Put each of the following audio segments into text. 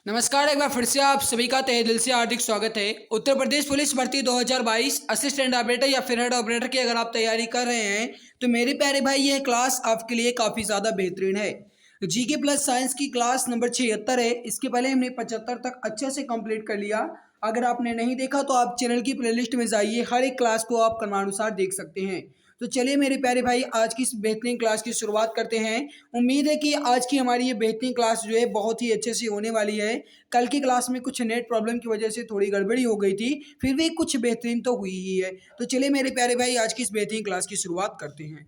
नमस्कार, एक बार फिर से आप सभी का तहे दिल से हार्दिक स्वागत है। उत्तर प्रदेश पुलिस भर्ती 2022 असिस्टेंट ऑपरेटर या फिर हेड ऑपरेटर की अगर आप तैयारी कर रहे हैं तो मेरे प्यारे भाई यह क्लास आपके लिए काफ़ी ज़्यादा बेहतरीन है। जीके प्लस साइंस की क्लास नंबर 76 है। इसके पहले हमने 75 तक अच्छे से कंप्लीट कर लिया। अगर आपने नहीं देखा तो आप चैनल की प्लेलिस्ट में जाइए, हर एक क्लास को आप क्रमानुसार देख सकते हैं। तो चलिए मेरे प्यारे भाई, आज की इस बेहतरीन क्लास की शुरुआत करते हैं। उम्मीद है कि आज की हमारी ये बेहतरीन क्लास जो है बहुत ही अच्छे से होने वाली है। कल की क्लास में कुछ नेट प्रॉब्लम की वजह से थोड़ी गड़बड़ी हो गई थी, फिर भी कुछ बेहतरीन तो हुई ही है। तो चलिए मेरे प्यारे भाई, आज की इस बेहतरीन क्लास की शुरुआत करते हैं।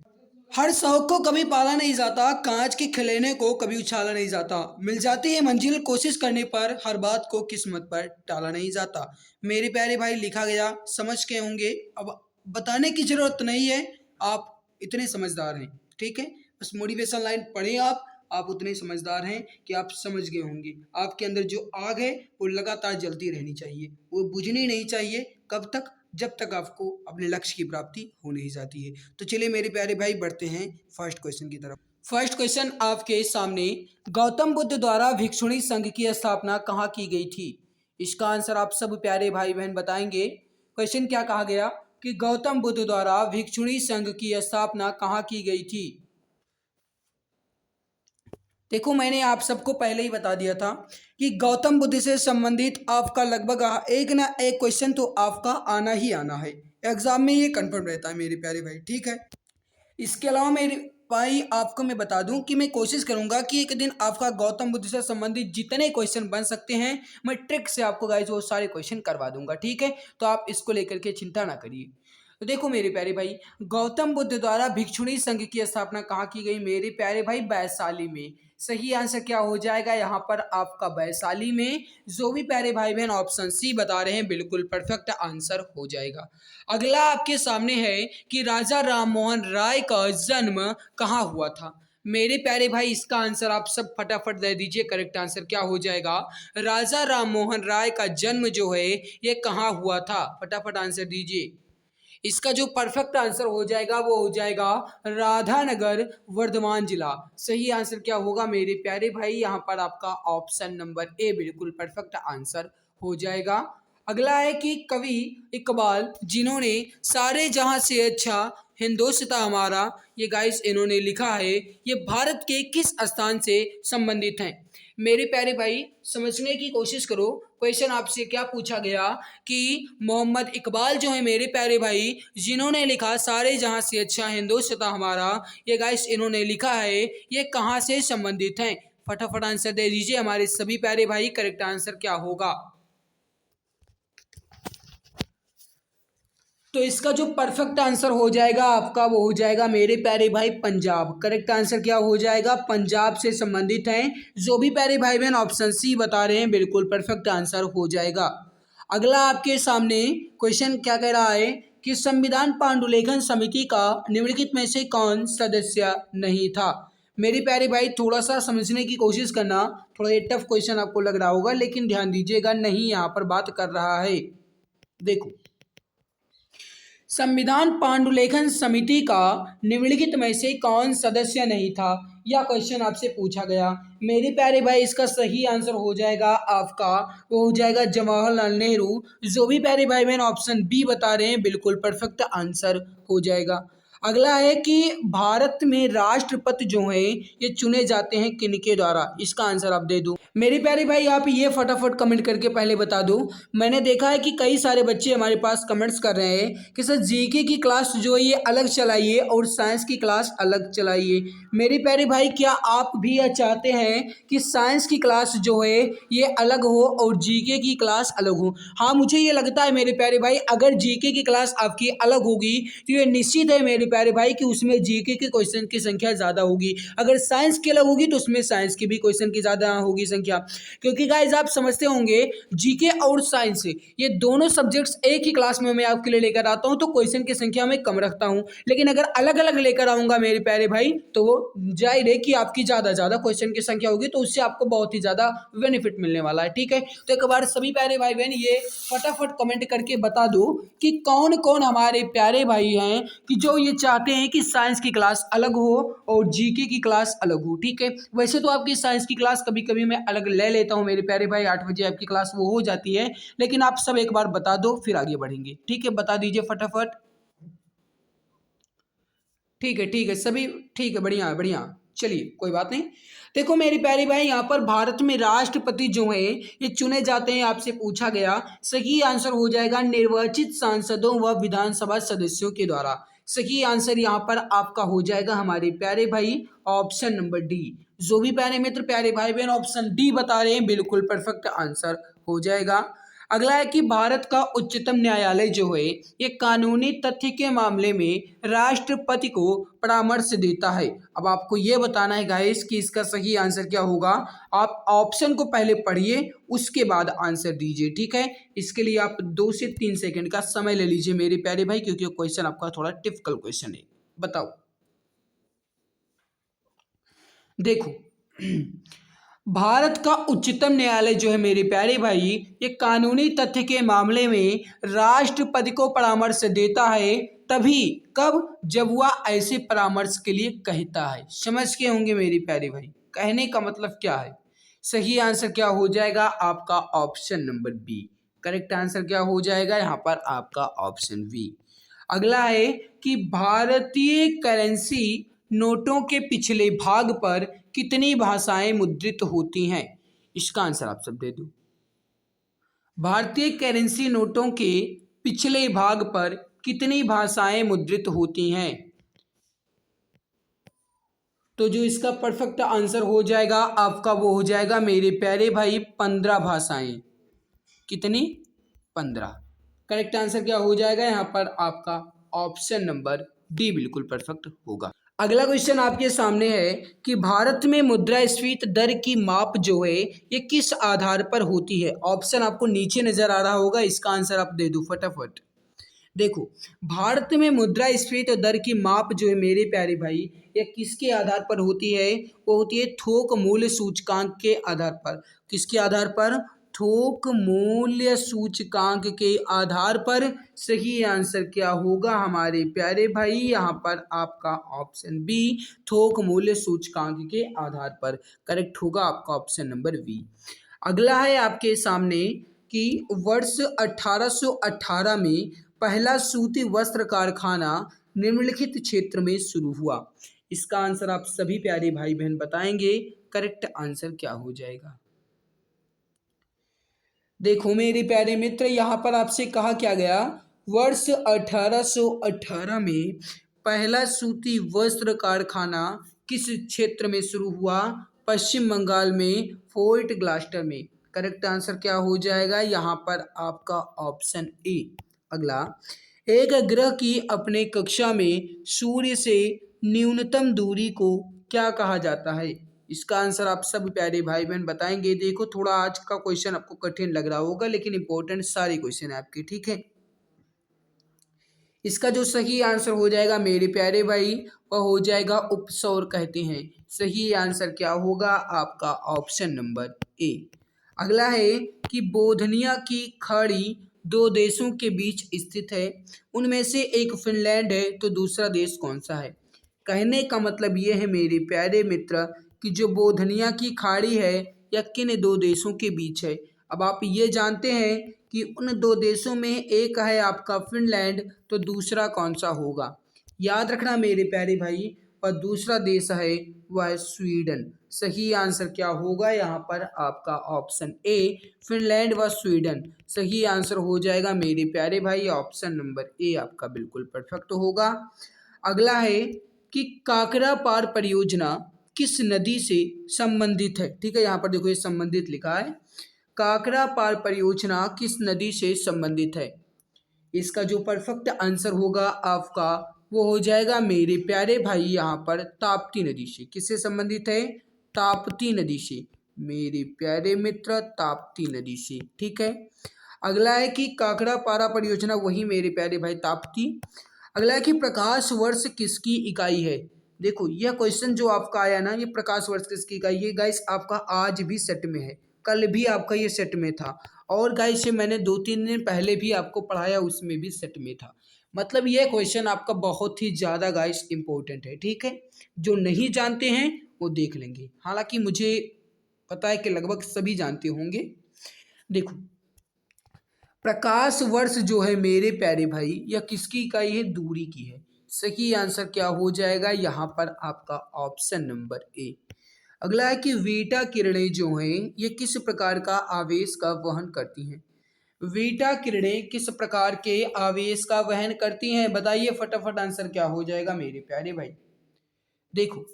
हर शौक को कभी पाला नहीं जाता, कांच के खिलौने को कभी उछाला नहीं जाता, मिल जाती है मंजिल कोशिश करने पर, हर बात को किस्मत पर टाला नहीं जाता। मेरे प्यारे भाई, लिखा गया समझ के होंगे, अब बताने की जरूरत नहीं है, आप इतने समझदार हैं। ठीक है, बस मोटिवेशन लाइन पढ़ें आप उतने समझदार हैं कि आप समझ गए होंगे। आपके अंदर जो आग है वो लगातार जलती रहनी चाहिए, वो बुझनी नहीं चाहिए। कब तक? जब तक आपको अपने लक्ष्य की प्राप्ति हो नहीं जाती है। तो चलिए मेरे प्यारे भाई, बढ़ते हैं फर्स्ट क्वेश्चन की तरफ। फर्स्ट क्वेश्चन आपके सामने, गौतम बुद्ध द्वारा भिक्षुणी संघ की स्थापना कहाँ की गई थी? इसका आंसर आप सब प्यारे भाई बहन बताएंगे। क्वेश्चन क्या कहा गया कि गौतम बुद्ध द्वारा भिक्षुणी संघ की स्थापना कहाँ की गई थी? देखो, मैंने आप सबको पहले ही बता दिया था कि गौतम बुद्ध से संबंधित आपका लगभग एक ना एक क्वेश्चन तो आपका आना ही आना है। एग्जाम में ये कंफर्म रहता है मेरे प्यारे भाई। ठीक है, इसके अलावा मेरे भाई आपको मैं बता दूं कि मैं कोशिश करूंगा कि एक दिन आपका गौतम बुद्ध से संबंधित जितने क्वेश्चन बन सकते हैं मैं ट्रिक से आपको गाइस वो सारे क्वेश्चन करवा दूंगा। ठीक है, तो आप इसको लेकर के चिंता ना करिए। तो देखो मेरे प्यारे भाई, गौतम बुद्ध द्वारा भिक्षुणी संघ की स्थापना कहाँ की गई मेरे प्यारे भाई? वैशाली में। सही आंसर क्या हो जाएगा यहाँ पर आपका? वैशाली में। जो भी प्यारे भाई बहन ऑप्शन सी बता रहे हैं बिल्कुल परफेक्ट आंसर हो जाएगा। अगला आपके सामने है कि राजा राम मोहन राय का जन्म कहाँ हुआ था? मेरे प्यारे भाई, इसका आंसर आप सब फटाफट दे दीजिए। करेक्ट आंसर क्या हो जाएगा? राजा राम मोहन राय का जन्म जो है ये कहाँ हुआ था? फटाफट आंसर दीजिए। इसका जो परफेक्ट आंसर हो जाएगा वो हो जाएगा राधानगर, वर्धमान जिला। सही आंसर क्या होगा मेरे प्यारे भाई? यहाँ पर आपका ऑप्शन नंबर ए बिल्कुल परफेक्ट आंसर हो जाएगा। अगला है कि कवि इकबाल, जिन्होंने सारे जहां से अच्छा हिंदोस्तां हमारा, ये गाइस इन्होंने लिखा है, ये भारत के किस स्थान से संबंधित हैं? मेरे प्यारे भाई, समझने की कोशिश करो। क्वेश्चन आपसे क्या पूछा गया कि मोहम्मद इकबाल जो है मेरे प्यारे भाई, जिन्होंने लिखा सारे जहां से अच्छा हिंदोस्तां हमारा, ये गाइस इन्होंने लिखा है, ये कहाँ से संबंधित हैं? फटाफट आंसर दे दीजिए हमारे सभी प्यारे भाई। करेक्ट आंसर क्या होगा? तो इसका जो परफेक्ट आंसर हो जाएगा आपका वो हो जाएगा मेरे प्यारे भाई पंजाब। करेक्ट आंसर क्या हो जाएगा? पंजाब से संबंधित हैं। जो भी प्यारे भाई बहन ऑप्शन सी बता रहे हैं बिल्कुल परफेक्ट आंसर हो जाएगा। अगला आपके सामने क्वेश्चन क्या कह रहा है कि संविधान पांडुलेखन समिति का निम्नलिखित में से कौन सदस्य नहीं था? मेरे प्यारे भाई, थोड़ा सा समझने की कोशिश करना। थोड़ा ये टफ क्वेश्चन आपको लग रहा होगा, लेकिन ध्यान दीजिएगा, नहीं यहाँ पर बात कर रहा है। देखो, संविधान पांडुलेखन समिति का निम्नलिखित में से कौन सदस्य नहीं था, यह क्वेश्चन आपसे पूछा गया। मेरे प्यारे भाई, इसका सही आंसर हो जाएगा आपका, वो हो जाएगा जवाहरलाल नेहरू। जो भी प्यारे भाई बहन ऑप्शन बी बता रहे हैं बिल्कुल परफेक्ट आंसर हो जाएगा। अगला है कि भारत में राष्ट्रपति जो हैं ये चुने जाते हैं किनके द्वारा? इसका आंसर आप दे दो। मेरे प्यारे भाई, आप ये फटाफट कमेंट करके पहले बता दो। मैंने देखा है कि कई सारे बच्चे हमारे पास कमेंट्स कर रहे हैं कि सर जीके की क्लास जो है ये अलग चलाइए और साइंस की क्लास अलग चलाइए। मेरे प्यारे भाई, क्या आप भी यह चाहते हैं कि साइंस की क्लास जो है ये अलग हो और जीके की क्लास अलग हो? हाँ, मुझे ये लगता है मेरे प्यारे भाई, अगर जीके की क्लास आपकी अलग होगी तो ये निश्चित है मेरे प्यारे भाई कि उसमें जीके के क्वेश्चन की संख्या ज़्यादा होगी। अगर साइंस की अलग होगी तो उसमें साइंस की भी क्वेश्चन की ज़्यादा होगी संख्या। क्योंकि गाइज आप समझते होंगे जीके और साइंस ये दोनों सब्जेक्ट्स एक ही क्लास में मैं आपके लिए लेकर आता हूं तो क्वेश्चन की संख्या मैं कम रखता हूं, लेकिन अगर अलग अलग लेकर आऊंगा मेरे प्यारे भाई तो वो जाहिर है कि आपकी ज़्यादा क्वेश्चन की संख्या होगी, तो उससे आपको बहुत ही ज़्यादा बेनिफिट मिलने वाला है। ठीक है, तो एक बार सभी प्यारे भाई बहन ये फटाफट कमेंट करके बता दो कि कौन कौन हमारे प्यारे भाई हैं कि जो ये चाहते हैं कि साइंस की क्लास अलग हो और जीके की क्लास अलग हो, ठीक है। वैसे तो आपकी साइंस की क्लास कभी कभी मैं अलग ले लेता हूँ मेरे प्यारे भाई, 8 बजे आपकी क्लास वो हो जाती है, लेकिन आप सब एक बार बता दो फिर आगे बढ़ेंगे, ठीक है। बता दीजिए फटाफट। ठीक है सभी, ठीक है, बढ़िया बढ़िया। चलिए कोई बात नहीं। देखो मेरी प्यारी भाई, यहाँ पर भारत में राष्ट्रपति जो है ये चुने जाते हैं, आपसे पूछा गया। सही आंसर हो जाएगा निर्वाचित सांसदों व विधानसभा सदस्यों के द्वारा। सही आंसर यहाँ पर आपका हो जाएगा हमारे प्यारे भाई ऑप्शन नंबर डी। जो भी प्यारे मित्र प्यारे भाई बहन ऑप्शन डी बता रहे हैं बिल्कुल परफेक्ट आंसर हो जाएगा। अगला है कि भारत का उच्चतम न्यायालय जो है ये कानूनी तथ्य के मामले में राष्ट्रपति को परामर्श देता है। अब आपको ये बताना है गाइस कि इसका सही आंसर क्या होगा। आप ऑप्शन को पहले पढ़िए उसके बाद आंसर दीजिए, ठीक है। इसके लिए आप 2 से 3 सेकंड का समय ले लीजिए मेरे प्यारे भाई, क्योंकि क्वेश्चन आपका थोड़ा टिपिकल क्वेश्चन है। बताओ। देखो भारत का उच्चतम न्यायालय जो है मेरे प्यारे भाई ये कानूनी तथ्य के मामले में राष्ट्रपति को परामर्श देता है, तभी कब जब वह ऐसे परामर्श के लिए कहता है। समझ के होंगे मेरे प्यारे भाई कहने का मतलब क्या है। सही आंसर क्या हो जाएगा आपका option number B. Correct answer क्या हो जाएगा यहाँ पर आपका ऑप्शन बी। अगला है कि भारतीय करेंसी नोटों के पिछले भाग पर कितनी भाषाएं मुद्रित होती हैं। इसका आंसर आप सब दे दो। भारतीय करेंसी नोटों के पिछले भाग पर कितनी भाषाएं मुद्रित होती हैं। तो जो इसका परफेक्ट आंसर हो जाएगा आपका वो हो जाएगा मेरे प्यारे भाई 15 भाषाएं। कितनी? 15। करेक्ट आंसर क्या हो जाएगा यहाँ पर आपका ऑप्शन नंबर डी बिल्कुल परफेक्ट होगा। अगला क्वेश्चन आपके सामने है कि भारत में मुद्रास्फीति दर की माप जो है ये किस आधार पर होती है। ऑप्शन आपको नीचे नजर आ रहा होगा, इसका आंसर आप दे दो फटाफट। देखो भारत में मुद्रास्फीति दर की माप जो है मेरे प्यारे भाई ये किसके आधार पर होती है। वो होती है थोक मूल्य सूचकांक के आधार पर। किसके आधार पर? थोक मूल्य सूचकांक के आधार पर। सही आंसर क्या होगा हमारे प्यारे भाई यहाँ पर आपका ऑप्शन बी थोक मूल्य सूचकांक के आधार पर। करेक्ट होगा आपका ऑप्शन नंबर बी। अगला है आपके सामने कि वर्ष 1818 में पहला सूती वस्त्र कारखाना निम्नलिखित क्षेत्र में शुरू हुआ। इसका आंसर आप सभी प्यारे भाई बहन बताएंगे। करेक्ट आंसर क्या हो जाएगा। देखो मेरे प्यारे मित्र यहाँ पर आपसे कहा क्या गया, वर्ष 1818 में पहला सूती वस्त्र कारखाना किस क्षेत्र में शुरू हुआ। पश्चिम बंगाल में फोर्ट ग्लास्टर में। करेक्ट आंसर क्या हो जाएगा यहाँ पर आपका ऑप्शन ए। अगला, एक ग्रह की अपने कक्षा में सूर्य से न्यूनतम दूरी को क्या कहा जाता है। इसका आंसर आप सब प्यारे भाई बहन बताएंगे। देखो थोड़ा आज का क्वेश्चन आपको कठिन लग रहा होगा लेकिन इंपॉर्टेंट सारे क्वेश्चन है आपके, ठीक है। इसका जो सही आंसर हो जाएगा मेरे प्यारे भाई वह हो जाएगा उपसौर कहते हैं। सही आंसर क्या होगा आपका ऑप्शन नंबर ए। अगला है कि बोधनिया की खाड़ी दो देशों के बीच स्थित है, उनमें से एक फिनलैंड है तो दूसरा देश कौन सा है। कहने का मतलब ये है मेरे प्यारे मित्र कि जो बोधनिया की खाड़ी है यह किन दो देशों के बीच है। अब आप ये जानते हैं कि उन दो देशों में एक है आपका फिनलैंड तो दूसरा कौन सा होगा। याद रखना मेरे प्यारे भाई, और दूसरा देश है वह है स्वीडन। सही आंसर क्या होगा यहाँ पर आपका ऑप्शन ए फिनलैंड व स्वीडन। सही आंसर हो जाएगा मेरे प्यारे भाई ऑप्शन नंबर ए आपका बिल्कुल परफेक्ट होगा। अगला है कि काकरा पार परियोजना किस नदी से संबंधित है। ठीक है, यहाँ पर देखो ये संबंधित लिखा है। काकरा पार परियोजना किस नदी से संबंधित है। इसका जो परफेक्ट आंसर होगा आपका वो हो जाएगा मेरे प्यारे भाई यहाँ पर ताप्ती नदी से। किससे संबंधित है? ताप्ती नदी से मेरे प्यारे मित्र, ताप्ती नदी से। ठीक है। अगला है कि काकड़ा पारा परियोजना, वही मेरे प्यारे भाई ताप्ती। अगला है कि प्रकाश वर्ष किसकी इकाई है। देखो यह क्वेश्चन जो आपका आया ना, ये प्रकाश वर्ष किसकी इकाई है गाइस, आपका आज भी सेट में है, कल भी आपका ये सेट में था, और गाइस ये मैंने 2-3 दिन पहले भी आपको पढ़ाया, उसमें भी सेट में था। मतलब ये क्वेश्चन आपका बहुत ही ज़्यादा गाइस इंपॉर्टेंट है, ठीक है। जो नहीं जानते हैं वो देख लेंगे, हालांकि मुझे पता है कि लगभग सभी जानते होंगे। देखो, प्रकाश वर्ष जो है मेरे प्यारे भाई, यह किसकी इकाई है? दूरी की है। सही आंसर क्या हो जाएगा यहाँ पर आपका? Option number A. अगला है कि बीटा किरणें जो हैं ये किस प्रकार का आवेश का वहन करती हैं? बीटा किरणें किस प्रकार के आवेश का वहन करती हैं? बताइए फटाफट, आंसर क्या हो जाएगा मेरे प्यारे भाई? देखो,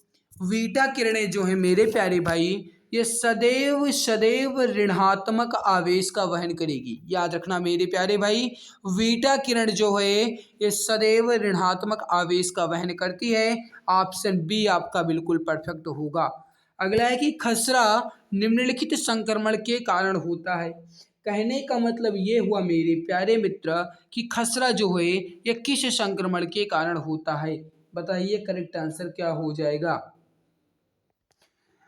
बीटा किरणें जो है मेरे प्यारे भाई, ये सदैव सदैव ऋणात्मक आवेश का वहन करेगी। याद रखना मेरे प्यारे भाई, बीटा किरण जो है ये सदैव ऋणात्मक आवेश का वहन करती है। ऑप्शन बी आपका बिल्कुल परफेक्ट होगा। अगला है कि खसरा निम्नलिखित संक्रमण के कारण होता है। कहने का मतलब ये हुआ मेरे प्यारे मित्र कि खसरा जो है ये किस संक्रमण के कारण होता है? बताइए करेक्ट आंसर क्या हो जाएगा?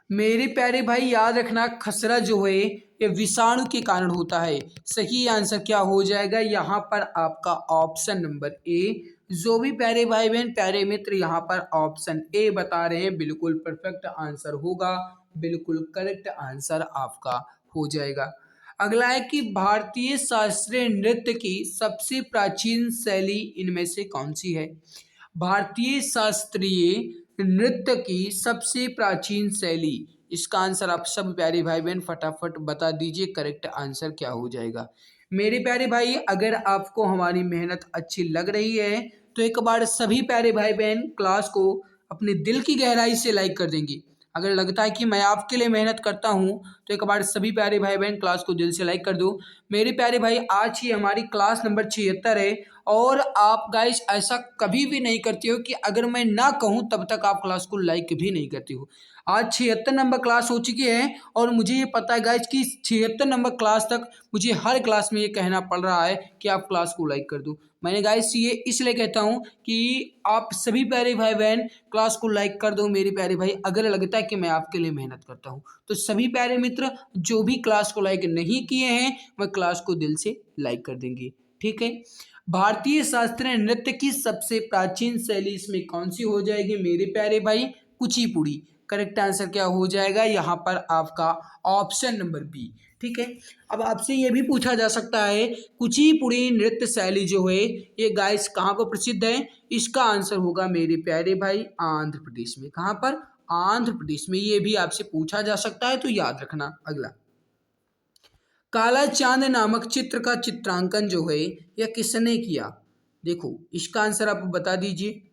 मेरे प्यारे भाई याद रखना, खसरा जो है ये विषाणु के कारण होता है। सही आंसर क्या हो जाएगा यहाँ पर आपका? Option number A. जो भी प्यारे भाई बहन प्यारे मित्र यहाँ पर ऑप्शन ए बता रहे हैं, बिल्कुल परफेक्ट आंसर होगा, बिल्कुल करेक्ट आंसर आपका हो जाएगा। अगला है कि भारतीय शास्त्रीय नृत्य की सबसे प्राचीन शैली इनमें से कौन सी है? भारतीय शास्त्रीय नृत्य की सबसे प्राचीन शैली, इसका आंसर आप सब प्यारे भाई बहन फटाफट बता दीजिए, करेक्ट आंसर क्या हो जाएगा? मेरे प्यारे भाई, अगर आपको हमारी मेहनत अच्छी लग रही है तो एक बार सभी प्यारे भाई बहन क्लास को अपने दिल की गहराई से लाइक कर देंगे। अगर लगता है कि मैं आपके लिए मेहनत करता हूँ तो एक बार सभी प्यारे भाई बहन क्लास को दिल से लाइक कर दो। मेरे प्यारे भाई, आज ही हमारी क्लास नंबर 76 है और आप गाइस ऐसा कभी भी नहीं करते हो कि अगर मैं ना कहूँ तब तक आप क्लास को लाइक भी नहीं करते हो। आज 76 नंबर क्लास हो चुकी है और मुझे ये पता है गाइस कि 76 नंबर क्लास तक मुझे हर क्लास में ये कहना पड़ रहा है कि आप क्लास को लाइक कर दो। मैंने गाइस ये इसलिए कहता हूँ कि आप सभी प्यारे भाई बहन क्लास को लाइक कर दो मेरे प्यारे भाई, अगर लगता है कि मैं आपके लिए मेहनत करता हूँ। तो सभी प्यारे मित्र जो भी क्लास को लाइक नहीं किए हैं वह क्लास को दिल से लाइक कर देंगे, ठीक है। भारतीय शास्त्रीय नृत्य की सबसे प्राचीन शैली इसमें कौन सी हो जाएगी मेरे प्यारे भाई? कुचिपुड़ी। करेक्ट आंसर क्या हो जाएगा यहाँ पर आपका? ऑप्शन नंबर बी, ठीक है। अब आपसे ये भी पूछा जा सकता है कुचिपुड़ी नृत्य शैली जो है ये गाइस कहाँ पर प्रसिद्ध है? इसका आंसर होगा मेरे प्यारे भाई आंध्र प्रदेश में। कहाँ पर? आंध्र प्रदेश में। ये भी आपसे पूछा जा सकता है तो याद रखना। अगला, काला चांद नामक चित्र का चित्रांकन जो है यह किसने किया? देखो, इसका आंसर आप बता दीजिए।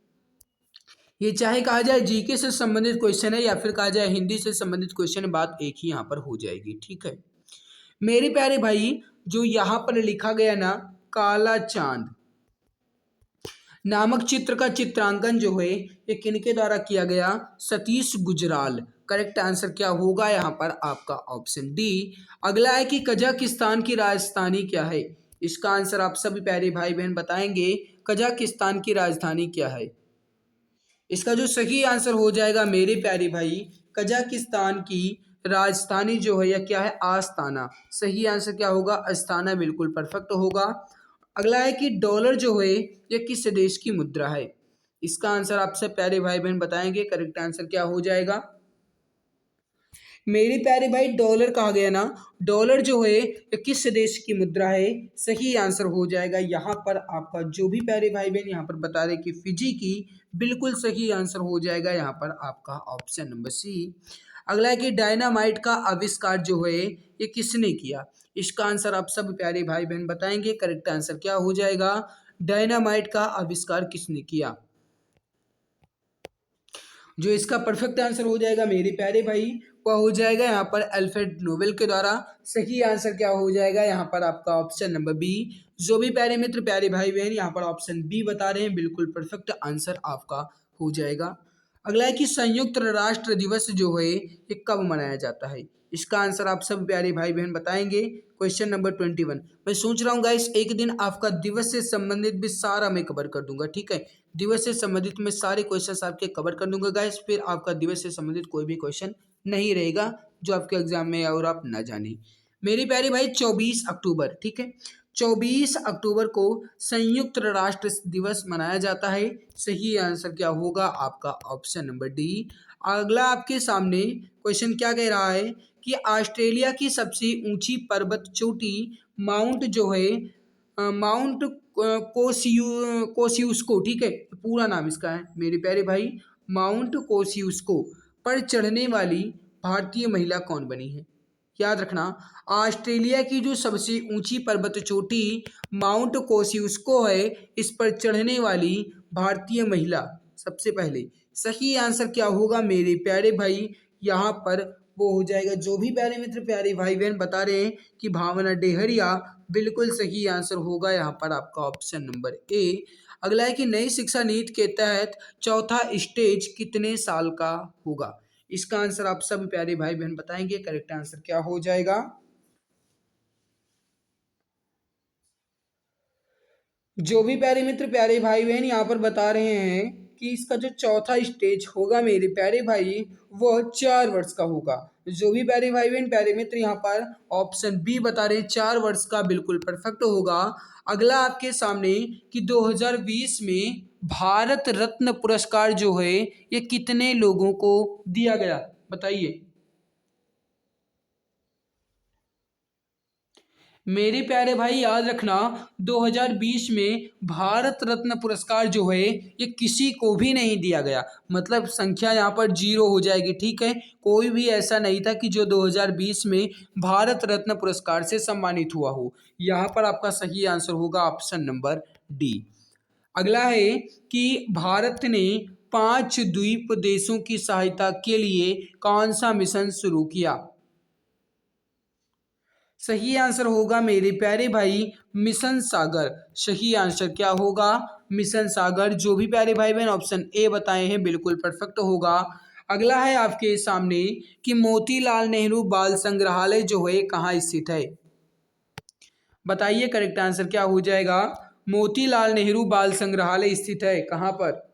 ये चाहे कहा जाए जीके से संबंधित क्वेश्चन है या फिर कहा जाए हिंदी से संबंधित क्वेश्चन है, बात एक ही यहाँ पर हो जाएगी, ठीक है। मेरे प्यारे भाई, जो यहाँ पर लिखा गया ना काला चांद नामक चित्र का चित्रांकन जो है ये किनके द्वारा किया गया? सतीश गुजराल। करेक्ट आंसर क्या होगा यहाँ पर आपका? Option D. अगला है कि कजाकिस्तान की राजधानी क्या है? इसका आंसर आप सभी प्यारे भाई बहन बताएंगे। कजाकिस्तान की राजधानी क्या है? इसका जो सही आंसर हो जाएगा मेरे प्यारे भाई, कजाकिस्तान की राजधानी जो है यह क्या है? आस्ताना। सही आंसर क्या होगा? अस्ताना, बिल्कुल परफेक्ट होगा। अगला है कि डॉलर जो है यह किस देश की मुद्रा है? इसका आंसर आप सब प्यारे भाई बहन बताएंगे। करेक्ट आंसर क्या हो जाएगा मेरे प्यारे भाई? डॉलर कहा गया ना, डॉलर जो है ये किस देश की मुद्रा है? सही आंसर हो जाएगा यहाँ पर आपका, जो भी प्यारे भाई बहन यहाँ पर बता रहे कि फिजी की, बिल्कुल सही आंसर हो जाएगा यहाँ पर आपका ऑप्शन नंबर सी। अगला है कि डायनामाइट का आविष्कार जो है ये किसने किया? इसका आंसर आप सब प्यारे भाई बहन बताएंगे। करेक्ट आंसर क्या हो जाएगा? डायनामाइट का आविष्कार किसने किया? जो इसका परफेक्ट आंसर हो जाएगा मेरे प्यारे भाई वह हो जाएगा यहाँ पर अल्फ्रेड नोबेल के द्वारा। सही आंसर क्या हो जाएगा यहाँ पर आपका? Option number B. जो भी प्यारे मित्र प्यारे भाई बहन यहाँ पर ऑप्शन बी बता रहे हैं, बिल्कुल परफेक्ट आंसर आपका हो जाएगा। अगला है कि संयुक्त राष्ट्र दिवस जो है ये कब मनाया जाता है? इसका आंसर आप सब प्यारे भाई बहन बताएंगे। Question number 21। मैं सोच रहा हूँ गाइस एक दिन आपका दिवस से संबंधित भी सारा मैं कवर कर दूंगा, ठीक है। दिवस से संबंधित मैं सारे क्वेश्चंस आपके कवर कर दूंगा गाइस, फिर आपका दिवस से संबंधित कोई भी क्वेश्चन नहीं रहेगा जो आपके एग्जाम में और आप ना जाने। मेरे प्यारे भाई 24 अक्टूबर, ठीक है। 24 अक्टूबर को संयुक्त राष्ट्र दिवस मनाया जाता है। सही आंसर क्या होगा आपका ऑप्शन नंबर डी। अगला आपके सामने क्वेश्चन क्या कह रहा है कि ऑस्ट्रेलिया की सबसे ऊंची पर्वत चोटी माउंट जो है माउंट कोसियुस्को, ठीक है, पूरा नाम इसका है मेरे प्यारे भाई, माउंट कोसियुस्को पर चढ़ने वाली भारतीय महिला कौन बनी है। याद रखना, ऑस्ट्रेलिया की जो सबसे ऊंची पर्वत चोटी माउंट कोसियुस्को है, इस पर चढ़ने वाली भारतीय महिला सबसे पहले। सही आंसर क्या होगा मेरे प्यारे भाई, यहाँ पर वो हो जाएगा, जो भी प्यारे मित्र प्यारे भाई बहन बता रहे हैं कि भावना डेहरिया, बिल्कुल सही आंसर होगा यहाँ पर आपका ऑप्शन नंबर ए। अगला है कि नई शिक्षा नीति के तहत चौथा स्टेज कितने साल का होगा। इसका आंसर आप सब प्यारे भाई बहन बताएंगे, करेक्ट आंसर क्या हो जाएगा। जो भी प्यारे मित्र प्यारे भाई बहन यहाँ पर बता रहे हैं कि इसका जो चौथा स्टेज होगा मेरे प्यारे भाई, वो 4 वर्ष का होगा। जो भी प्यारे भाई बहन प्यारे मित्र यहाँ पर ऑप्शन बी बता रहे हैं 4 वर्ष का, बिल्कुल परफेक्ट होगा। अगला आपके सामने कि 2020 में भारत रत्न पुरस्कार जो है ये कितने लोगों को दिया गया, बताइए। मेरे प्यारे भाई याद रखना, 2020 में भारत रत्न पुरस्कार जो है ये किसी को भी नहीं दिया गया, मतलब संख्या यहाँ पर 0 हो जाएगी, ठीक है। कोई भी ऐसा नहीं था कि जो 2020 में भारत रत्न पुरस्कार से सम्मानित हुआ हो। यहाँ पर आपका सही आंसर होगा ऑप्शन नंबर डी। अगला है कि भारत ने 5 द्वीप देशों की सहायता के लिए कौन सा मिशन शुरू किया। सही आंसर होगा मेरे प्यारे भाई मिशन सागर। सही आंसर क्या होगा, मिशन सागर। जो भी प्यारे भाई बहन ऑप्शन ए बताए हैं बिल्कुल परफेक्ट होगा। अगला है आपके सामने कि मोतीलाल नेहरू बाल संग्रहालय जो है कहाँ स्थित है, बताइए करेक्ट आंसर क्या हो जाएगा। मोतीलाल नेहरू बाल संग्रहालय स्थित है कहाँ पर।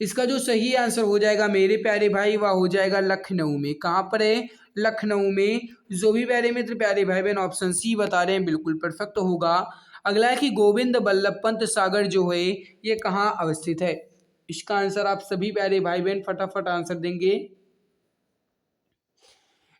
इसका जो सही आंसर हो जाएगा मेरे प्यारे भाई वह हो जाएगा लखनऊ में। कहाँ पर है, लखनऊ में। जो भी प्यारे मित्र प्यारे भाई बहन ऑप्शन सी बता रहे हैं बिल्कुल परफेक्ट होगा। अगला है कि गोविंद बल्लभ पंत सागर जो है ये कहाँ अवस्थित है। इसका आंसर आप सभी प्यारे भाई बहन फटाफट आंसर देंगे।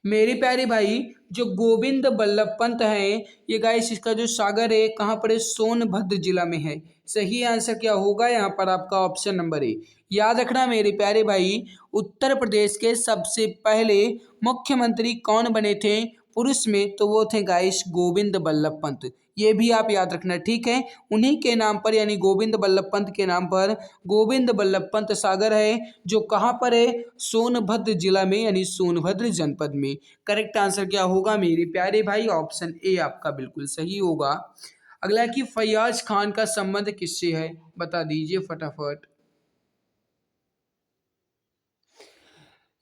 मेरे प्यारे भाई जो गोविंद बल्लभ पंत है ये गाइस इसका जो सागर है कहाँ पर है, सोनभद्र जिला में है। सही आंसर क्या होगा यहाँ पर आपका ऑप्शन नंबर ए। याद रखना मेरे प्यारे भाई, उत्तर प्रदेश के सबसे पहले मुख्यमंत्री कौन बने थे पुरुष में, तो वो थे गाइस गोविंद बल्लभ पंत। ये भी आप याद रखना, ठीक है। उन्हीं के नाम पर यानी गोविंद बल्लभ पंत के नाम पर गोविंद बल्लभ पंत सागर है, जो कहाँ पर है, सोनभद्र जिला में यानी सोनभद्र जनपद में। करेक्ट आंसर क्या होगा मेरे प्यारे भाई, ऑप्शन ए आपका बिल्कुल सही होगा। अगला है कि फैयाज खान का संबंध किससे है, बता दीजिए फटाफट।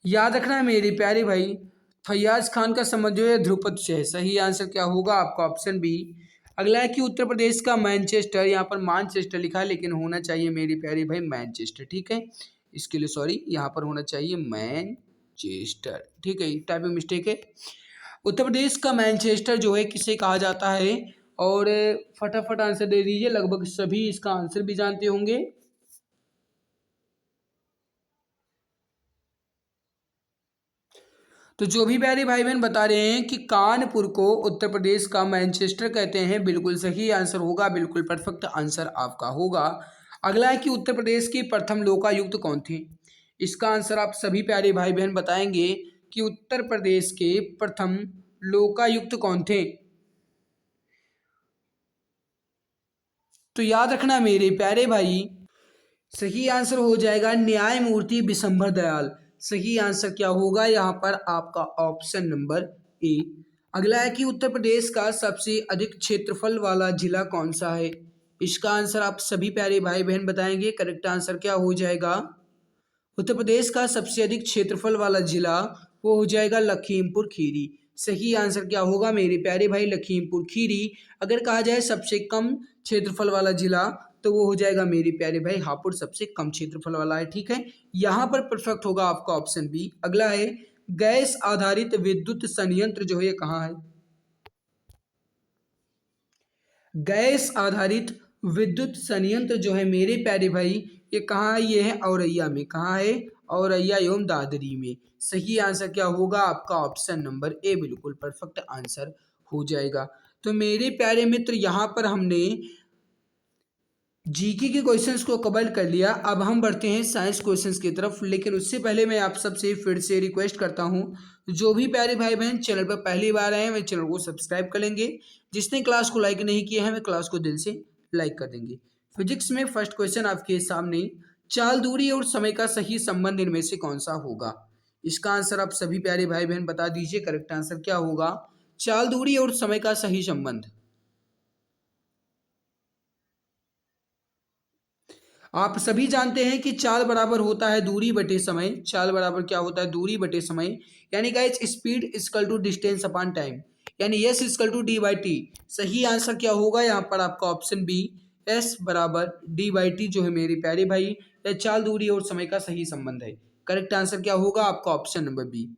याद रखना है मेरे प्यारे भाई, फैयाज खान का संबंध जो है ध्रुपद से है। सही आंसर क्या होगा आपका ऑप्शन बी। अगला है कि उत्तर प्रदेश का मैनचेस्टर, यहाँ पर मानचेस्टर लिखा है लेकिन होना चाहिए मेरे प्यारे भाई मैनचेस्टर, ठीक है। इसके लिए सॉरी, यहाँ पर होना चाहिए मैनचेस्टर, ठीक है, टाइपिंग मिस्टेक है। उत्तर प्रदेश का मैनचेस्टर जो है किसे कहा जाता है, और फटाफट आंसर दे दीजिए, लगभग सभी इसका आंसर भी जानते होंगे। तो जो भी प्यारे भाई बहन बता रहे हैं कि कानपुर को उत्तर प्रदेश का मैनचेस्टर कहते हैं, बिल्कुल सही आंसर होगा, बिल्कुल परफेक्ट आंसर आपका होगा। अगला है कि उत्तर प्रदेश की प्रथम लोकायुक्त कौन थी। इसका आंसर आप सभी प्यारे भाई बहन बताएंगे कि उत्तर प्रदेश के प्रथम लोकायुक्त कौन थे। तो याद रखना मेरे प्यारे भाई, सही आंसर हो जाएगा न्यायमूर्ति विशंभर दयाल। सही आंसर क्या होगा यहाँ पर आपका ऑप्शन नंबर ए। अगला है कि उत्तर प्रदेश का सबसे अधिक क्षेत्रफल वाला जिला कौन सा है। इसका आंसर आप सभी प्यारे भाई बहन बताएंगे, करेक्ट आंसर क्या हो जाएगा। उत्तर प्रदेश का सबसे अधिक क्षेत्रफल वाला जिला वो हो जाएगा लखीमपुर खीरी। सही आंसर क्या होगा मेरे प्यारे भाई, लखीमपुर खीरी। अगर कहा जाए सबसे कम क्षेत्रफल वाला जिला तो वो हो जाएगा मेरे प्यारे भाई हापुड़, सबसे कम क्षेत्रफल वाला है, ठीक है। यहाँ पर परफेक्ट होगा आपका ऑप्शन बी। अगला है गैस आधारित विद्युत संयंत्र जो है ये कहाँ है। गैस आधारित विद्युत संयंत्र जो है मेरे प्यारे भाई, ये कहाँ है? ये है औरैया में। कहाँ है? औरैया एवं दादरी में। सही आंसर क्या होगा आपका? ऑप्शन नंबर ए बिल्कुल परफेक्ट आंसर हो जाएगा। तो मेरे प्यारे मित्र, यहाँ पर हमने जीके के क्वेश्चंस को कवर कर लिया। अब हम बढ़ते हैं साइंस क्वेश्चंस की तरफ, लेकिन उससे पहले मैं आप सबसे फिर से रिक्वेस्ट करता हूं, जो भी प्यारे भाई बहन चैनल पर पहली बार आए हैं वे चैनल को सब्सक्राइब कर लेंगे। जिसने क्लास को लाइक नहीं किया है वे क्लास को दिल से लाइक कर देंगे। फिजिक्स में फर्स्ट क्वेश्चन आपके सामने, चाल दूरी और समय का सही संबंध इनमें से कौन सा होगा? इसका आंसर आप सभी प्यारे भाई बहन बता दीजिए। करेक्ट आंसर क्या होगा? चाल दूरी और समय का सही संबंध। आप सभी जानते हैं कि चाल बराबर होता है दूरी बटे समय। चाल बराबर क्या होता है? दूरी बटे समय। यानी guys speed equal to distance upon time, यानी S equal to D by T. सही आंसर क्या होगा यहाँ पर आपका? ऑप्शन बी, एस बराबर डी बाई टी जो है मेरे प्यारे भाई, यह चाल दूरी और समय का सही संबंध है। करेक्ट आंसर क्या होगा आपका? Option number B.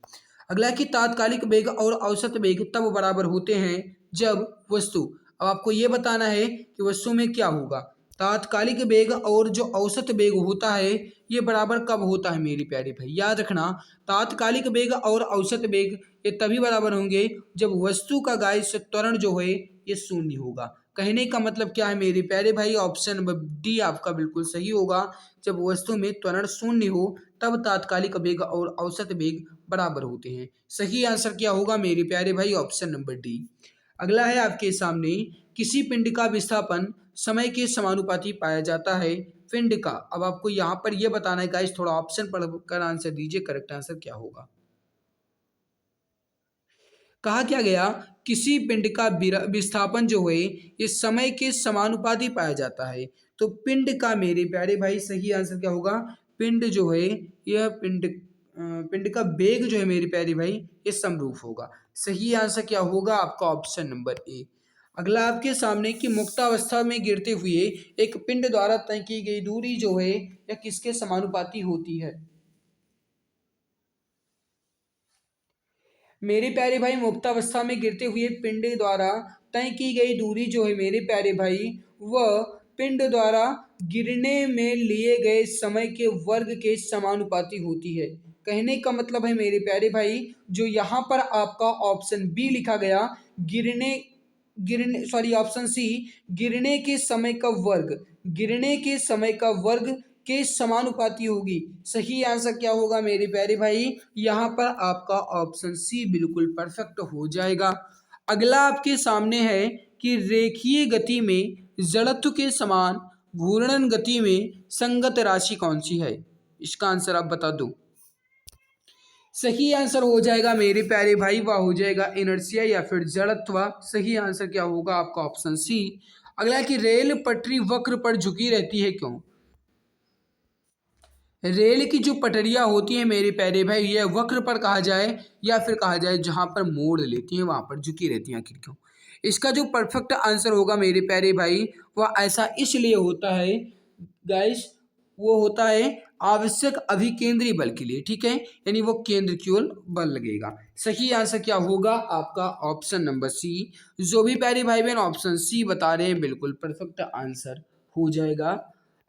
अगला कि तात्कालिक वेग और औसत वेग तब बराबर होते हैं जब वस्तु, अब आपको ये बताना है कि वस्तु में क्या होगा। तात्कालिक वेग और जो औसत वेग होता है ये बराबर कब होता है मेरी प्यारी भाई? याद रखना, तात्कालिक वेग और औसत वेग ये तभी बराबर होंगे जब वस्तु का गाइस त्वरण जो है ये शून्य होगा। कहने का मतलब क्या है मेरे प्यारे भाई? ऑप्शन नंबर डी आपका बिल्कुल सही होगा। जब वस्तु में त्वरण शून्य हो तब तात्कालिक वेग और औसत वेग बराबर होते हैं। सही आंसर क्या होगा मेरे प्यारे भाई? Option number D. अगला है आपके सामने, किसी पिंड का विस्थापन समय के समानुपाती पाया जाता है। पिंड का, अब आपको यहाँ पर यह बताना है गाइस, थोड़ा ऑप्शन पढ़कर आंसर दीजिए। करेक्ट आंसर क्या होगा? कहा क्या गया? किसी पिंड का विस्थापन जो है ये समय के समानुपाती पाया जाता है। तो पिंड का मेरे प्यारे भाई सही आंसर क्या होगा? पिंड जो है यह पिंड का वेग जो है मेरे प्यारे भाई ये समरूप होगा। सही आंसर क्या होगा आपका? Option number A. अगला आपके सामने कि मुक्तावस्था में गिरते हुए एक पिंड द्वारा तय की गई दूरी जो है यह किसके समानुपाती होती है? मेरे प्यारे भाई, मुक्तावस्था में गिरते हुए पिंड द्वारा तय की गई दूरी जो है मेरे प्यारे भाई, वह पिंड द्वारा गिरने में लिए गए समय के वर्ग के समानुपाती होती है। कहने का मतलब है मेरे प्यारे भाई, जो यहाँ पर आपका ऑप्शन बी लिखा गया, गिरने गिरने सॉरी ऑप्शन सी, गिरने के समय का वर्ग, गिरने के समय का वर्ग के समानुपाती होगी। सही आंसर क्या होगा मेरे प्यारे भाई? यहाँ पर आपका ऑप्शन सी बिल्कुल परफेक्ट हो जाएगा। अगला आपके सामने है कि रेखीय गति में जड़त्व के समान घूर्णन गति में संगत राशि कौन सी है? इसका आंसर आप बता दो। सही आंसर हो जाएगा मेरे प्यारे भाई, वह हो जाएगा इनर्शिया या फिर जड़त्व। सही आंसर क्या होगा आपका? Option C. अगला है कि रेल पटरी वक्र पर झुकी रहती है क्यों? रेल की जो पटरियां होती हैं मेरे प्यारे भाई, यह वक्र पर कहा जाए या फिर कहा जाए जहां पर मोड़ लेती हैं वहां पर झुकी रहती हैं, आखिर क्यों? इसका जो परफेक्ट आंसर होगा मेरे प्यारे भाई, वह ऐसा इसलिए होता है गाइस, वो होता है आवश्यक अभिकेंद्री बल के लिए। ठीक है, यानी वो केंद्र की ओर बल लगेगा। सही आंसर क्या होगा आपका? Option number C. जो भी प्यारे भाई बहन ऑप्शन सी बता रहे हैं बिल्कुल परफेक्ट आंसर हो जाएगा।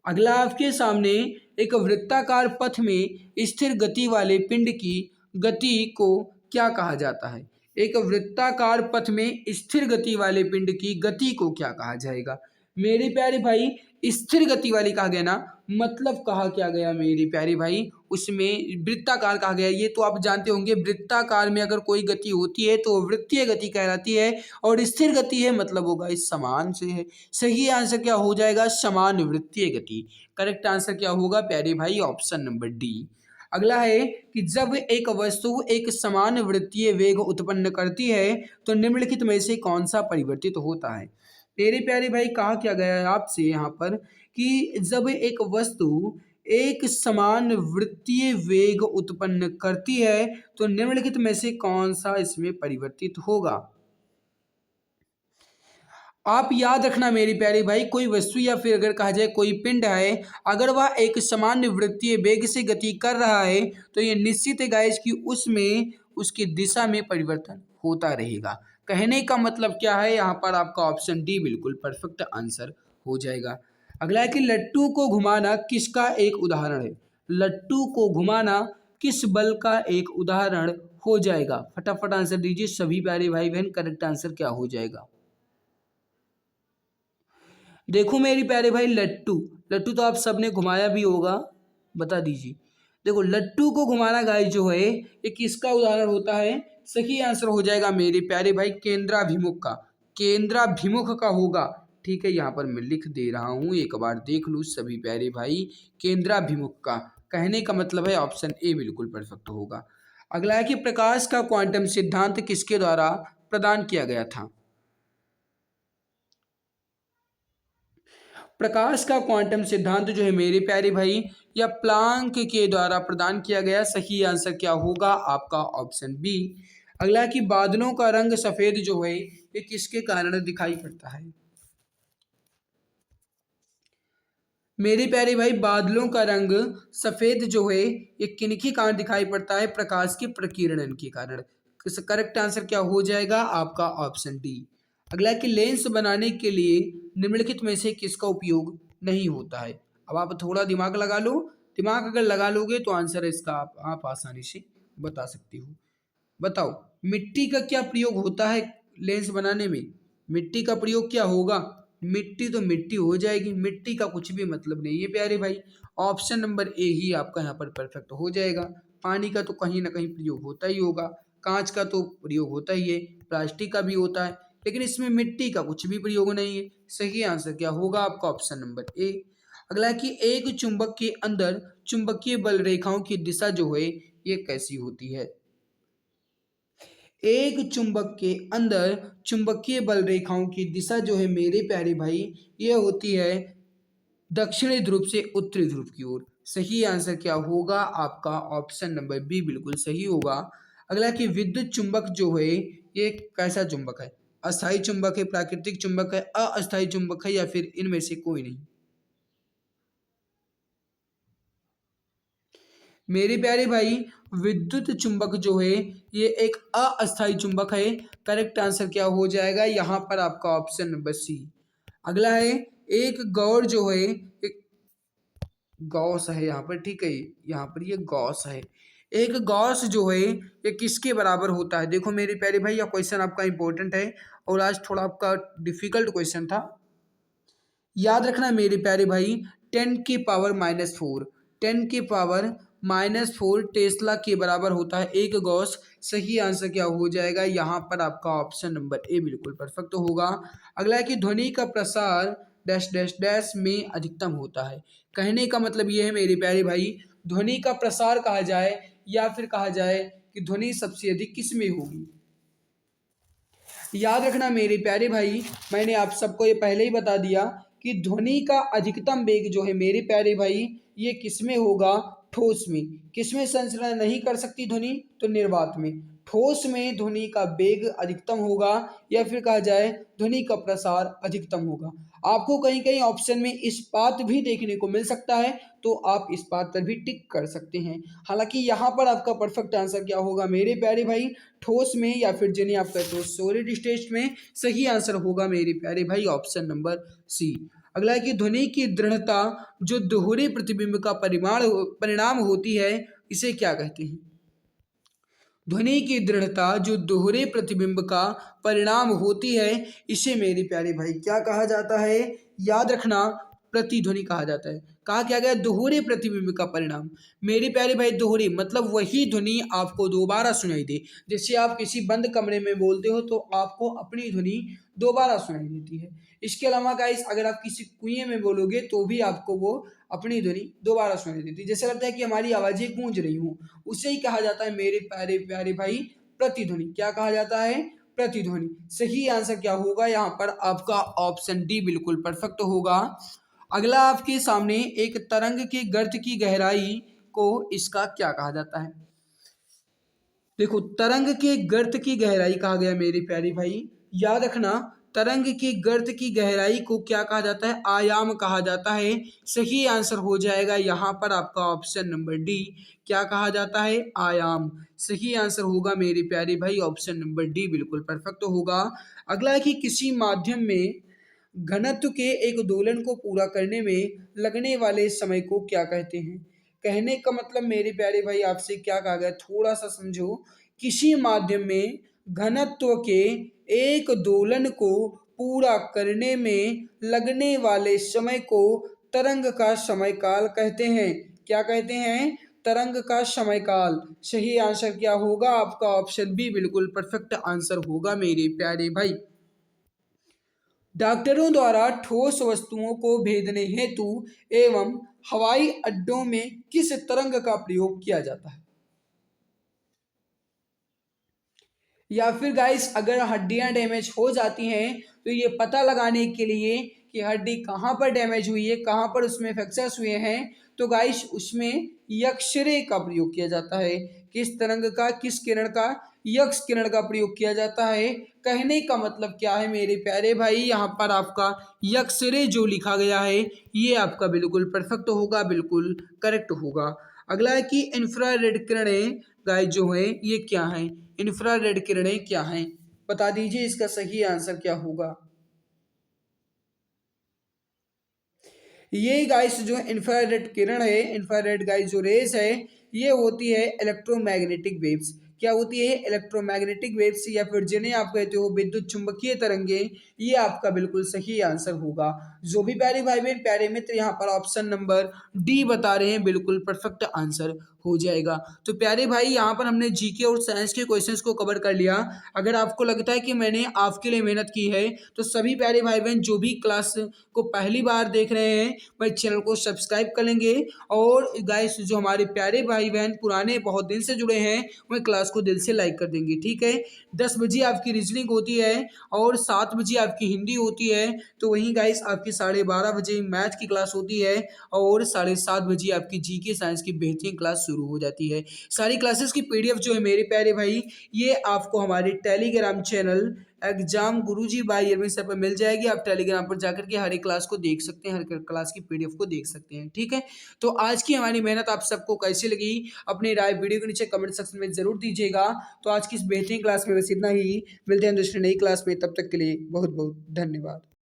अगला आपके सामने, एक वृत्ताकार पथ में स्थिर गति वाले पिंड की गति को क्या कहा जाता है? एक वृत्ताकार पथ में स्थिर गति वाले पिंड की गति को क्या कहा जाएगा? मेरे प्यारे भाई, स्थिर गति वाली कहा गया ना, मतलब कहा क्या गया मेरे प्यारे भाई, उसमें वृत्ताकार कहा गया। ये तो आप जानते होंगे, वृत्ताकार में अगर कोई गति होती है तो वृत्तीय गति कहलाती है, और स्थिर गति है मतलब होगा इस समान से है। सही आंसर क्या हो जाएगा? समान वृत्तीय गति। करेक्ट आंसर क्या होगा प्यारे भाई? Option number D. अगला है कि जब एक वस्तु एक समान वृत्तीय वेग उत्पन्न करती है तो निम्नलिखित में से कौन सा परिवर्तित होता है? मेरे प्यारे भाई, कहा क्या गया है आपसे यहाँ पर कि जब एक वस्तु एक समान वृत्तीय वेग उत्पन्न करती है तो निम्नलिखित में से कौन सा इसमें परिवर्तित होगा? आप याद रखना मेरी प्यारी भाई, कोई वस्तु या फिर अगर कहा जाए कोई पिंड है, अगर वह एक सामान्य वृत्तीय वेग से गति कर रहा है तो ये निश्चित है गाइस कि उसमें उसकी दिशा में परिवर्तन होता रहेगा। कहने का मतलब क्या है, यहाँ पर आपका ऑप्शन डी बिल्कुल परफेक्ट आंसर हो जाएगा। अगला है कि लट्टू को घुमाना किसका एक उदाहरण है। लट्टू को घुमाना किस बल का एक उदाहरण हो जाएगा। फटाफट आंसर दीजिए सभी प्यारे भाई बहन, करेक्ट आंसर क्या हो जाएगा। देखो मेरी प्यारे भाई, लट्टू लट्टू तो आप सबने घुमाया भी होगा, बता दीजिए। देखो लट्टू को घुमाना गाइस जो है ये किसका उदाहरण होता है। सही आंसर हो जाएगा मेरे प्यारे भाई केंद्राभिमुख का, केंद्राभिमुख का होगा। ठीक है, यहाँ पर मैं लिख दे रहा हूँ, एक बार देख लूँ सभी प्यारे भाई, केंद्राभिमुख का। कहने का मतलब है ऑप्शन ए बिल्कुल परफेक्ट होगा। अगला है कि प्रकाश का क्वांटम सिद्धांत किसके द्वारा प्रदान किया गया था। प्रकाश का क्वांटम सिद्धांत जो है मेरे प्यारे भाई या प्लांक के द्वारा प्रदान किया गया। सही आंसर क्या होगा आपका ऑप्शन बी। अगला कि बादलों का रंग सफेद जो है ये किसके कारण दिखाई पड़ता है। मेरे प्यारे भाई बादलों का रंग सफेद जो है ये किनके कारण दिखाई पड़ता है, प्रकाश के प्रकीर्णन के कारण। करेक्ट आंसर क्या हो जाएगा आपका ऑप्शन डी। अगला कि लेंस बनाने के लिए निम्नलिखित में से किसका उपयोग नहीं होता है। अब आप थोड़ा दिमाग लगा लो, दिमाग अगर लगा लोगे तो आंसर इसका आप आसानी से बता सकते हो। बताओ मिट्टी का क्या प्रयोग होता है लेंस बनाने में। मिट्टी का प्रयोग क्या होगा। मिट्टी तो मिट्टी हो जाएगी, मिट्टी का कुछ भी मतलब नहीं है प्यारे भाई। ऑप्शन नंबर ए ही आपका यहाँ पर परफेक्ट हो जाएगा। पानी का तो कहीं ना कहीं प्रयोग होता ही होगा, कांच का तो प्रयोग होता ही है, प्लास्टिक का भी होता है, लेकिन इसमें मिट्टी का कुछ भी प्रयोग नहीं है। सही आंसर क्या होगा आपका ऑप्शन नंबर ए। अगला है कि एक चुंबक के अंदर चुंबकीय बल रेखाओं की दिशा जो है ये कैसी होती है। एक चुंबक के अंदर चुंबकीय बल रेखाओं की दिशा जो है मेरे प्यारे भाई ये होती है दक्षिणी ध्रुव से उत्तरी ध्रुव की ओर। सही आंसर क्या होगा आपका ऑप्शन नंबर बी बिल्कुल सही होगा। अगला कि विद्युत चुंबक जो है ये कैसा चुंबक है। अस्थायी चुंबक है, प्राकृतिक चुंबक है, अस्थायी चुंबक है, या फिर इनमें से कोई नहीं। मेरे प्यारे भाई विद्युत चुंबक जो है ये एक अस्थायी चुंबक है। करेक्ट आंसर क्या हो जाएगा यहाँ पर आपका ऑप्शन नंबर सी। अगला है एक गौर जो है एक गॉस है यहाँ पर, ठीक है, यहाँ पर ये गॉस है। एक गॉस जो है ये किसके बराबर होता है। देखो मेरे प्यारे भाई यह क्वेश्चन आपका इंपॉर्टेंट है और आज थोड़ा आपका डिफिकल्ट क्वेश्चन था। याद रखना मेरे प्यारे भाई 10⁻⁻⁴, 10⁻⁻⁴ टेस्ला के बराबर होता है एक गॉस। सही आंसर क्या हो जाएगा यहाँ पर आपका ऑप्शन नंबर ए बिल्कुल परफेक्ट होगा। अगला है कि ध्वनि का प्रसार डैश डैश डैश में अधिकतम होता है। कहने का मतलब ये है मेरे प्यारे भाई ध्वनि का प्रसार कहा जाए या फिर कहा जाए कि ध्वनि सबसे अधिक किस में होगी। याद रखना मेरे प्यारे भाई मैंने आप सबको ये पहले ही बता दिया कि ध्वनि का अधिकतम वेग जो है मेरे प्यारे भाई ये किसमें होगा, ठोस में। किसमें संचरण नहीं कर सकती ध्वनि, तो निर्वात में। ठोस में ध्वनि का वेग अधिकतम होगा या फिर कहा जाए ध्वनि का प्रसार अधिकतम होगा। आपको कहीं कहीं ऑप्शन में इस बात भी देखने को मिल सकता है, तो आप इस बात पर भी टिक कर सकते हैं। हालांकि यहाँ पर आपका परफेक्ट आंसर क्या होगा मेरे प्यारे भाई, ठोस में या फिर जिन्हें आप कहते हो सॉलिड स्टेट में। सही आंसर होगा मेरे प्यारे भाई ऑप्शन नंबर सी। अगला है कि ध्वनि की दृढ़ता जो दोहरे प्रतिबिंब का परिणाम होती है इसे क्या कहते हैं। ध्वनि की दृढ़ता जो दोहरे प्रतिबिंब का परिणाम होती है इसे मेरे प्यारे भाई क्या कहा जाता है। याद रखना प्रतिध्वनि कहा जाता है। कहा क्या गया, दोहरे प्रतिबिंब का परिणाम। मेरे प्यारे भाई दोहरे मतलब वही ध्वनि आपको दोबारा सुनाई दे। जैसे आप किसी बंद कमरे में बोलते हो तो आपको अपनी ध्वनि दोबारा सुनाई देती है। इसके अलावा गाइस अगर आप किसी कुएं में बोलोगे तो भी आपको वो अपनी ध्वनि दोबारा सुनाई देती है। जैसे लगता है कि हमारी आवाजें गूंज रही हूँ, उसे ही कहा जाता है मेरे प्यारे प्यारे भाई प्रतिध्वनि। क्या कहा जाता है, प्रतिध्वनि। सही आंसर क्या होगा यहाँ पर आपका ऑप्शन डी बिल्कुल परफेक्ट होगा। अगला आपके सामने एक तरंग के गर्त की गहराई को इसका क्या कहा जाता है। देखो तरंग के गर्त की गहराई कहा गया मेरे प्यारे भाई। याद रखना तरंग की गर्त की गहराई को क्या कहा जाता है? आयाम कहा जाता है। सही आंसर हो जाएगा यहाँ पर आपका ऑप्शन नंबर डी। क्या कहा जाता है? आयाम। सही आंसर होगा मेरे प्यारे भाई ऑप्शन नंबर डी, बिल्कुल परफेक्ट होगा। अगला है कि किसी माध्यम में घनत्व के एक दोलन को पूरा करने में लगने वाले समय को क्या कहते हैं? कहने का मतलब मेरे प्यारे भाई आपसे क्या कहा गया, थोड़ा सा समझो। किसी माध्यम में घनत्व के एक दोलन को पूरा करने में लगने वाले समय को तरंग का समयकाल कहते हैं। क्या कहते हैं? तरंग का समयकाल। सही आंसर क्या होगा आपका? ऑप्शन बी बिल्कुल परफेक्ट आंसर होगा मेरे प्यारे भाई। डॉक्टरों द्वारा ठोस वस्तुओं को भेदने हेतु एवं हवाई अड्डों में किस तरंग का प्रयोग किया जाता है? या फिर गाइस अगर हड्डियां डैमेज हो जाती हैं तो ये पता लगाने के लिए कि हड्डी कहाँ पर डैमेज हुई है, कहाँ पर उसमें फ्रैक्चर्स हुए हैं, तो गाइस उसमें एक्सरे का प्रयोग किया जाता है। किस तरंग का, किस किरण का? यक्स किरण का प्रयोग किया जाता है। कहने का मतलब क्या है मेरे प्यारे भाई, यहाँ पर आपका एक्सरे जो लिखा गया है ये आपका बिल्कुल परफेक्ट होगा, बिल्कुल करेक्ट होगा। अगला है कि इंफ्रारेड किरणें गाइस जो है ये क्या है? इंफ्रारेड किरणें क्या हैं? बता दीजिए इसका सही आंसर क्या होगा। ये गाइस जो इंफ्रारेड किरण है, इंफ्रारेड गाइस जो रेस है, ये होती है इलेक्ट्रोमैग्नेटिक वेव्स। क्या होती है? इलेक्ट्रोमैग्नेटिक वेव्स, या फिर जिन्हें आप कहते हो विद्युत चुंबकीय तरंगे। ये आपका बिल्कुल सही आंसर होगा। जो भी प्यारे भाई बहन, प्यारे मित्र यहाँ पर ऑप्शन नंबर डी बता रहे हैं, बिल्कुल परफेक्ट आंसर हो जाएगा। तो प्यारे भाई यहाँ पर हमने जीके और साइंस के क्वेश्चंस को कवर कर लिया। अगर आपको लगता है कि मैंने आपके लिए मेहनत की है तो सभी प्यारे भाई बहन जो भी क्लास को पहली बार देख रहे हैं वह चैनल को सब्सक्राइब कर लेंगे। और गाइस जो हमारे प्यारे भाई बहन पुराने बहुत दिन से जुड़े हैं वह क्लास को दिल से लाइक कर देंगे, ठीक है। 10 बजे आपकी रीजनिंग होती है और 7 बजे आपकी हिंदी होती है। तो वहीं गाइस आपकी 12:30 बजे मैथ की क्लास होती है और 7:30 बजे आपकी जीके साइंस की बेहतरीन क्लास शुरू हो जाती है। सारी क्लासेस की पीडीएफ जो है मेरे प्यारे भाई ये आपको हमारे टेलीग्राम चैनल एग्जाम गुरुजी बाय अरविंद सर पर मिल जाएगी। आप टेलीग्राम पर जाकर के हर एक क्लास को देख सकते हैं, हर एक क्लास की पीडीएफ को देख सकते हैं, ठीक है। तो आज की हमारी मेहनत आप सबको कैसी लगी अपनी राय वीडियो के नीचे कमेंट सेक्शन में जरूर दीजिएगा। तो आज की इस बेहतरीन क्लास में बस इतना ही। मिलते हैं दूसरी नई क्लास में, तब तक के लिए बहुत बहुत धन्यवाद।